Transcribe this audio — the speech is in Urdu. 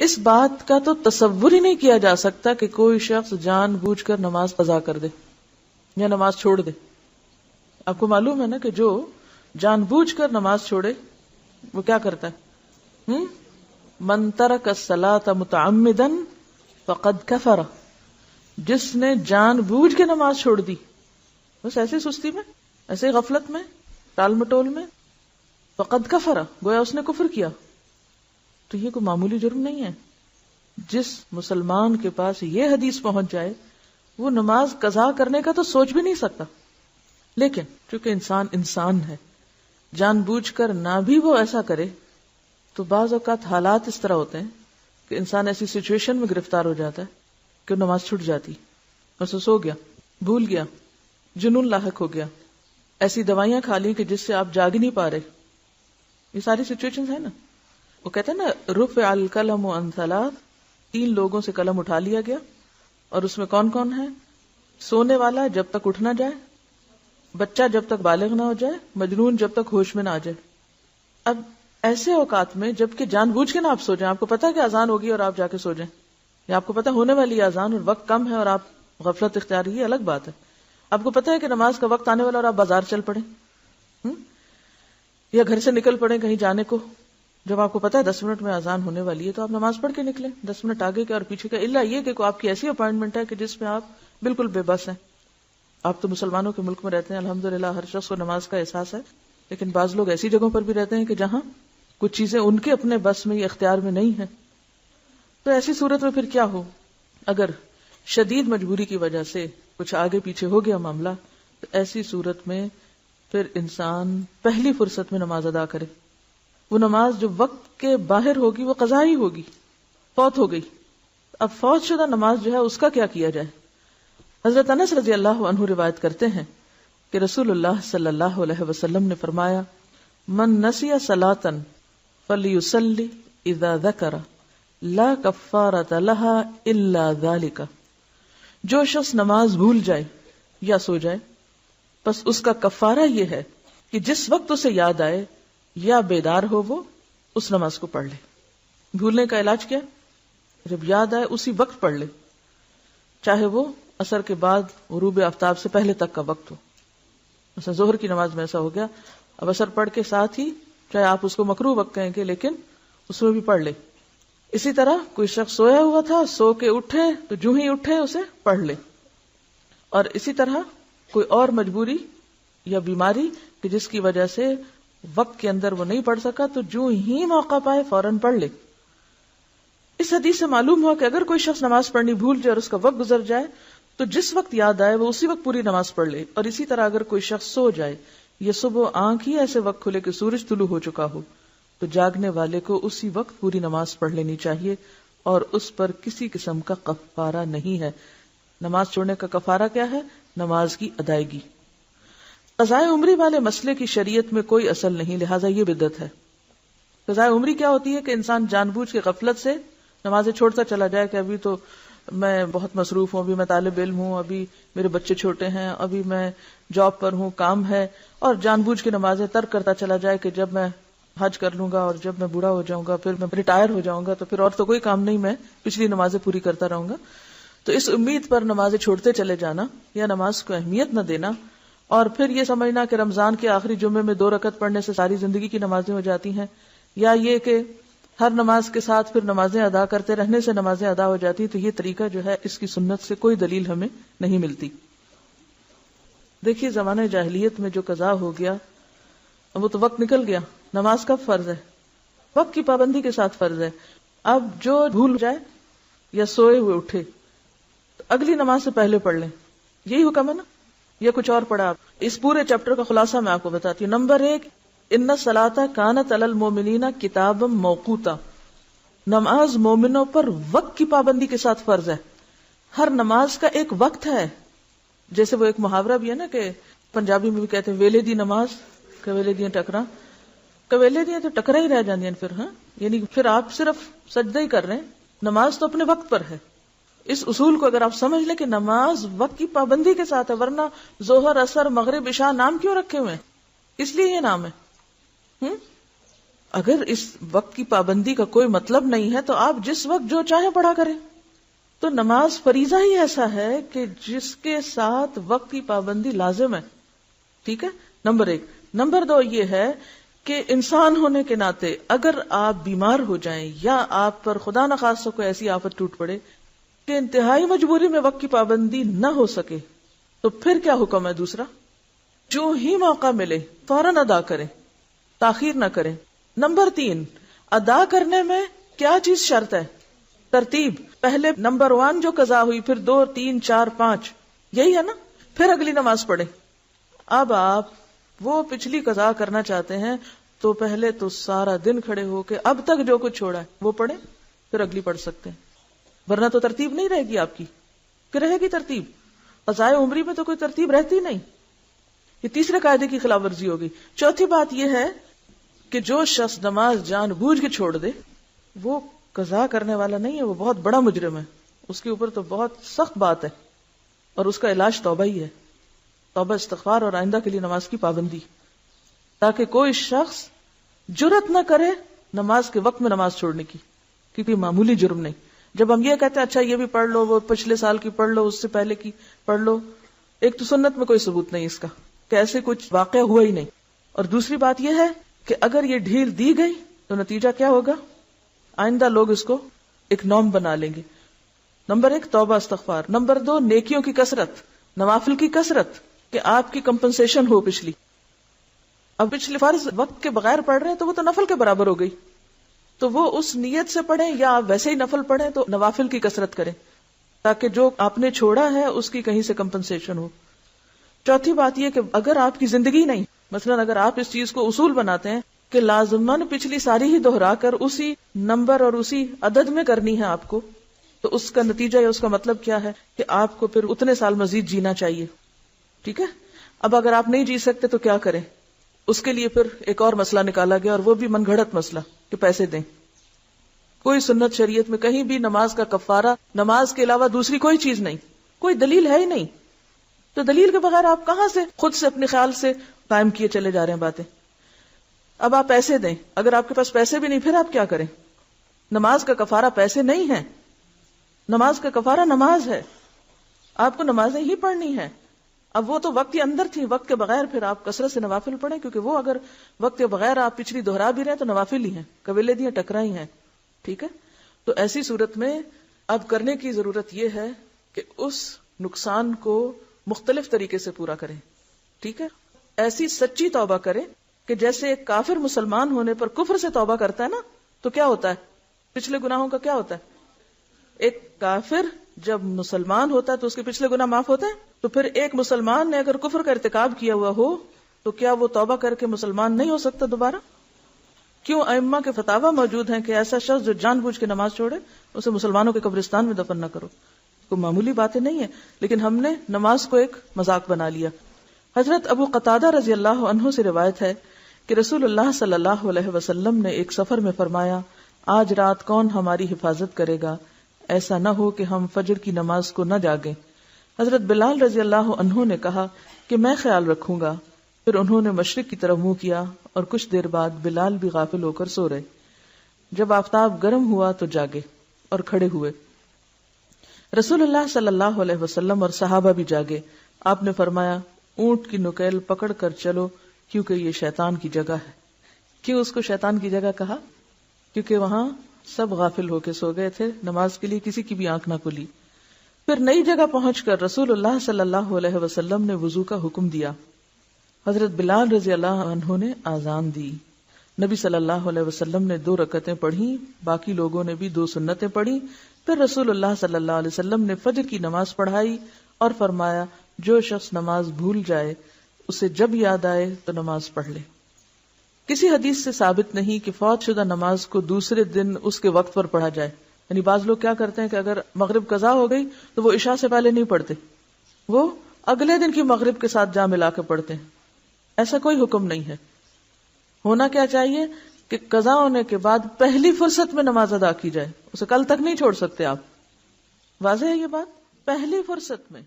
اس بات کا تو تصور ہی نہیں کیا جا سکتا کہ کوئی شخص جان بوجھ کر نماز قضا کر دے یا نماز چھوڑ دے. آپ کو معلوم ہے نا کہ جو جان بوجھ کر نماز چھوڑے وہ کیا کرتا ہے؟ من ترک الصلاۃ متعمدا فقد کفر. جس نے جان بوجھ کے نماز چھوڑ دی، بس ایسے سستی میں، ایسے غفلت میں، ٹال مٹول میں، فقد کفر، گویا اس نے کفر کیا. تو یہ کوئی معمولی جرم نہیں ہے. جس مسلمان کے پاس یہ حدیث پہنچ جائے وہ نماز قضا کرنے کا تو سوچ بھی نہیں سکتا. لیکن چونکہ انسان ہے، جان بوجھ کر نہ بھی وہ ایسا کرے تو بعض اوقات حالات اس طرح ہوتے ہیں کہ انسان ایسی سچویشن میں گرفتار ہو جاتا ہے کہ نماز چھوٹ جاتی، بس وہ سو گیا، بھول گیا، جنون لاحق ہو گیا، ایسی دوائیاں کھا لی کہ جس سے آپ جاگ ہی نہیں پا رہے. یہ ساری سچویشن ہے نا. وہ کہتے ہیں نا رفع القلم عن ثلاث، 3 لوگوں سے قلم اٹھا لیا گیا. اور اس میں کون کون ہے؟ سونے والا جب تک اٹھ نہ جائے، بچہ جب تک بالغ نہ ہو جائے، مجنون جب تک ہوش میں نہ آ جائے. اب ایسے اوقات میں جبکہ جان بوجھ کے نہ آپ سو جائیں، آپ کو پتا ہے کہ اذان ہوگی اور آپ جا کے سو جائیں، یا آپ کو پتا ہونے والی اذان اور وقت کم ہے اور آپ غفلت اختیار کی، الگ بات ہے. آپ کو پتا ہے کہ نماز کا وقت آنے والا اور آپ بازار چل پڑے یا گھر سے نکل پڑے کہیں جانے کو. جب آپ کو پتا ہے 10 منٹ میں اذان ہونے والی ہے تو آپ نماز پڑھ کے نکلیں، 10 منٹ آگے کے اور پیچھے کا، الا یہ کہ آپ کی ایسی اپائنٹمنٹ ہے کہ جس میں آپ بالکل بے بس ہیں. آپ تو مسلمانوں کے ملک میں رہتے ہیں، الحمدللہ ہر شخص کو نماز کا احساس ہے. لیکن بعض لوگ ایسی جگہوں پر بھی رہتے ہیں کہ جہاں کچھ چیزیں ان کے اپنے بس میں یا اختیار میں نہیں ہیں. تو ایسی صورت میں پھر کیا ہو؟ اگر شدید مجبوری کی وجہ سے کچھ آگے پیچھے ہو گیا معاملہ، تو ایسی صورت میں پھر انسان پہلی فرصت میں نماز ادا کرے. وہ نماز جو وقت کے باہر ہوگی وہ قضا ہی ہوگی، فوت ہو گئی. اب فوت شدہ نماز جو ہے اس کا کیا کیا جائے؟ حضرت انس رضی اللہ عنہ روایت کرتے ہیں کہ رسول اللہ صلی اللہ علیہ وسلم نے فرمایا، من نسی صلاۃ فلیصلی اذا ذکر لا کفارۃ لها الا ذلک. جو شخص نماز بھول جائے یا سو جائے، بس اس کا کفارہ یہ ہے کہ جس وقت اسے یاد آئے یا بیدار ہو وہ اس نماز کو پڑھ لے. بھولنے کا علاج کیا؟ جب یاد آئے اسی وقت پڑھ لے، چاہے وہ عصر کے بعد غروب آفتاب سے پہلے تک کا وقت ہو. مثلا ظہر کی نماز میں ایسا ہو گیا، اب عصر پڑھ کے ساتھ ہی، چاہے آپ اس کو مکروہ وقت کہیں گے لیکن اس میں بھی پڑھ لے. اسی طرح کوئی شخص سویا ہوا تھا، سو کے اٹھے تو جو ہی اٹھے اسے پڑھ لے. اور اسی طرح کوئی اور مجبوری یا بیماری کہ جس کی وجہ سے وقت کے اندر وہ نہیں پڑھ سکا تو جو ہی موقع پائے فوراً پڑھ لے. اس حدیث سے معلوم ہوا کہ اگر کوئی شخص نماز پڑھنی بھول جائے اور اس کا وقت گزر جائے تو جس وقت یاد آئے وہ اسی وقت پوری نماز پڑھ لے. اور اسی طرح اگر کوئی شخص سو جائے، یہ صبح آنکھ ہی ایسے وقت کھلے کہ سورج طلوع ہو چکا ہو، تو جاگنے والے کو اسی وقت پوری نماز پڑھ لینی چاہیے اور اس پر کسی قسم کا کفارہ نہیں ہے. نماز چھوڑنے کا کفارہ کیا ہے؟ نماز کی ادائیگی. قضائے عمری والے مسئلے کی شریعت میں کوئی اصل نہیں، لہٰذا یہ بدعت ہے. قضائے عمری کیا ہوتی ہے کہ انسان جان بوجھ کے غفلت سے نمازیں چھوڑتا چلا جائے کہ ابھی تو میں بہت مصروف ہوں، ابھی میں طالب علم ہوں، ابھی میرے بچے چھوٹے ہیں، ابھی میں جاب پر ہوں، کام ہے، اور جان بوجھ کے نمازیں ترک کرتا چلا جائے کہ جب میں حج کر لوں گا اور جب میں بوڑھا ہو جاؤں گا، پھر میں ریٹائر ہو جاؤں گا تو پھر اور تو کوئی کام نہیں، میں پچھلی نمازیں پوری کرتا رہوں گا. تو اس امید پر نمازیں چھوڑتے چلے جانا یا نماز کو اہمیت نہ دینا اور پھر یہ سمجھنا کہ رمضان کے آخری جمعے میں 2 رکعت پڑھنے سے ساری زندگی کی نمازیں ہو جاتی ہیں، یا یہ کہ ہر نماز کے ساتھ پھر نمازیں ادا کرتے رہنے سے نمازیں ادا ہو جاتی. تو یہ طریقہ جو ہے اس کی سنت سے کوئی دلیل ہمیں نہیں ملتی. دیکھیے زمانہ جاہلیت میں جو قضا ہو گیا وہ تو وقت نکل گیا. نماز کب فرض ہے؟ وقت کی پابندی کے ساتھ فرض ہے. اب جو بھول جائے یا سوئے ہوئے اٹھے تو اگلی نماز سے پہلے پڑھ لیں، یہی حکم ہے نا، یا کچھ اور پڑھا؟ آپ اس پورے چیپٹر کا خلاصہ میں آپ کو بتاتی ہوں. نمبر 1، ان الصلاۃ کانت علی المؤمنین کتابا موقوتا. نماز مومنوں پر وقت کی پابندی کے ساتھ فرض ہے. ہر نماز کا ایک وقت ہے. جیسے وہ ایک محاورہ بھی ہے نا کہ پنجابی میں بھی کہتے ہیں ویلے دی نماز کویلے دیاں ٹکرا. کویلے دیاں تو ٹکرا ہی رہ جاندیاں پھر. ہاں یعنی پھر آپ صرف سجدہ ہی کر رہے ہیں، نماز تو اپنے وقت پر ہے. اس اصول کو اگر آپ سمجھ لیں کہ نماز وقت کی پابندی کے ساتھ ہے، ورنہ ظہر، عصر، مغرب، عشاء نام کیوں رکھے ہوئے ہیں؟ اس لیے یہ نام ہے. اگر اس وقت کی پابندی کا کوئی مطلب نہیں ہے تو آپ جس وقت جو چاہیں پڑھا کریں. تو نماز فریضہ ہی ایسا ہے کہ جس کے ساتھ وقت کی پابندی لازم ہے. ٹھیک ہے، نمبر 1. نمبر 2 یہ ہے کہ انسان ہونے کے ناطے اگر آپ بیمار ہو جائیں یا آپ پر خدا نخواستہ کوئی ایسی آفت ٹوٹ پڑے کہ انتہائی مجبوری میں وقت کی پابندی نہ ہو سکے تو پھر کیا حکم ہے؟ دوسرا، جو ہی موقع ملے فوراً ادا کریں، تاخیر نہ کریں. نمبر 3، ادا کرنے میں کیا چیز شرط ہے؟ ترتیب. پہلے نمبر 1 جو قضا ہوئی، پھر 2 3 4 5، یہی ہے نا، پھر اگلی نماز پڑھیں. اب آپ وہ پچھلی قضا کرنا چاہتے ہیں تو پہلے تو سارا دن کھڑے ہو کے اب تک جو کچھ چھوڑا ہے وہ پڑھیں، پھر اگلی پڑھ سکتے ہیں. ورنہ تو ترتیب نہیں رہے گی آپ کی. کہ رہے گی ترتیب؟ قضائے عمری میں تو کوئی ترتیب رہتی نہیں. یہ تیسرے قاعدے کی خلاف ورزی ہوگی. چوتھی بات یہ ہے کہ جو شخص نماز جان بوجھ کے چھوڑ دے وہ قضا کرنے والا نہیں ہے، وہ بہت بڑا مجرم ہے. اس کے اوپر تو بہت سخت بات ہے، اور اس کا علاج توبہ ہی ہے. توبہ، استغفار اور آئندہ کے لیے نماز کی پابندی، تاکہ کوئی شخص جرأت نہ کرے نماز کے وقت میں نماز چھوڑنے کی، کیونکہ معمولی جرم نہیں. جب ہم یہ کہتے ہیں اچھا یہ بھی پڑھ لو، وہ پچھلے سال کی پڑھ لو، اس سے پہلے کی پڑھ لو، ایک تو سنت میں کوئی ثبوت نہیں اس کا کہ ایسے کچھ واقعہ ہوا ہی نہیں، اور دوسری بات یہ ہے کہ اگر یہ ڈھیل دی گئی تو نتیجہ کیا ہوگا؟ آئندہ لوگ اس کو ایک نارم بنا لیں گے. نمبر 1 توبہ استغفار. نمبر 2 نیکیوں کی کثرت، نوافل کی کثرت، کہ آپ کی کمپنسیشن ہو پچھلی. اب پچھلے فرض وقت کے بغیر پڑھ رہے ہیں تو وہ تو نفل کے برابر ہو گئی، تو وہ اس نیت سے پڑھیں، یا آپ ویسے ہی نفل پڑھیں تو نوافل کی کثرت کریں تاکہ جو آپ نے چھوڑا ہے اس کی کہیں سے کمپنسیشن ہو. چوتھی بات یہ کہ اگر آپ کی زندگی نہیں، مثلا اگر آپ اس چیز کو اصول بناتے ہیں کہ لازماً پچھلی ساری ہی دہرا کر اسی نمبر اور اسی عدد میں کرنی ہے آپ کو، تو اس کا نتیجہ یا اس کا مطلب کیا ہے کہ آپ کو پھر اتنے سال مزید جینا چاہیے. ٹھیک ہے. اب اگر آپ نہیں جی سکتے تو کیا کریں؟ اس کے لیے پھر ایک اور مسئلہ نکالا گیا، اور وہ بھی من گھڑت مسئلہ کہ پیسے دیں. کوئی سنت شریعت میں کہیں بھی نماز کا کفارہ نماز کے علاوہ دوسری کوئی چیز نہیں، کوئی دلیل ہے ہی نہیں. تو دلیل کے بغیر آپ کہاں سے خود سے اپنے خیال سے قائم کیے چلے جا رہے ہیں باتیں. اب آپ پیسے دیں، اگر آپ کے پاس پیسے بھی نہیں پھر آپ کیا کریں؟ نماز کا کفارہ پیسے نہیں ہے، نماز کا کفارہ نماز ہے. آپ کو نمازیں ہی پڑھنی ہے. اب وہ تو وقت کے اندر تھی، وقت کے بغیر پھر آپ کثرت سے نوافل پڑھیں، کیونکہ وہ اگر وقت کے بغیر آپ پچھلی دہرا بھی رہے ہیں تو نوافل ہی ہیں، قبیلے دی ٹکرائی ہیں. ٹھیک ہے. تو ایسی صورت میں اب کرنے کی ضرورت یہ ہے کہ اس نقصان کو مختلف طریقے سے پورا کریں. ٹھیک ہے. ایسی سچی توبہ کریں کہ جیسے ایک کافر مسلمان ہونے پر کفر سے توبہ کرتا ہے نا، تو کیا ہوتا ہے؟ پچھلے گناہوں کا کیا ہوتا ہے؟ ایک کافر جب مسلمان ہوتا ہے تو اس کے پچھلے گناہ معاف ہوتے ہیں. تو پھر ایک مسلمان نے اگر کفر کا ارتکاب کیا ہوا ہو تو کیا وہ توبہ کر کے مسلمان نہیں ہو سکتا دوبارہ؟ کیوں ائمہ کے فتاوی موجود ہیں کہ ایسا شخص جو جان بوجھ کے نماز چھوڑے اسے مسلمانوں کے قبرستان میں دفن نہ کرو. کوئی معمولی باتیں نہیں ہیں، لیکن ہم نے نماز کو ایک مذاق بنا لیا. حضرت ابو قتادہ رضی اللہ عنہ سے روایت ہے کہ رسول اللہ صلی اللہ علیہ وسلم نے ایک سفر میں فرمایا، آج رات کون ہماری حفاظت کرے گا؟ ایسا نہ ہو کہ ہم فجر کی نماز کو نہ جاگیں. حضرت بلال رضی اللہ عنہ نے کہا کہ میں خیال رکھوں گا. پھر انہوں نے مشرق کی طرف منہ کیا اور کچھ دیر بعد بلال بھی غافل ہو کر سو رہے. جب آفتاب گرم ہوا تو جاگے اور کھڑے ہوئے. رسول اللہ صلی اللہ علیہ وسلم اور صحابہ بھی جاگے. آپ نے فرمایا، اونٹ کی نکیل پکڑ کر چلو کیونکہ یہ شیطان کی جگہ ہے. کیوں اس کو شیطان کی جگہ کہا؟ کیونکہ وہاں سب غافل ہو کے سو گئے تھے، نماز کے لیے کسی کی بھی آنکھ نہ کھلی. پھر نئی جگہ پہنچ کر رسول اللہ صلی اللہ علیہ وسلم نے وضو کا حکم دیا. حضرت بلال رضی اللہ عنہ نے آذان دی. نبی صلی اللہ علیہ وسلم نے 2 رکعتیں پڑھی، باقی لوگوں نے بھی 2 سنتیں پڑھی. پھر رسول اللہ صلی اللہ علیہ وسلم نے فجر کی نماز پڑھائی اور فرمایا، جو شخص نماز بھول جائے اسے جب یاد آئے تو نماز پڑھ لے. کسی حدیث سے ثابت نہیں کہ فوت شدہ نماز کو دوسرے دن اس کے وقت پر پڑھا جائے. یعنی بعض لوگ کیا کرتے ہیں کہ اگر مغرب قضا ہو گئی تو وہ عشاء سے پہلے نہیں پڑھتے، وہ اگلے دن کی مغرب کے ساتھ جا ملا کے پڑھتے ہیں. ایسا کوئی حکم نہیں ہے. ہونا کیا چاہیے کہ قضا ہونے کے بعد پہلی فرصت میں نماز ادا کی جائے، اسے کل تک نہیں چھوڑ سکتے آپ. واضح ہے یہ بات؟ پہلی فرصت میں.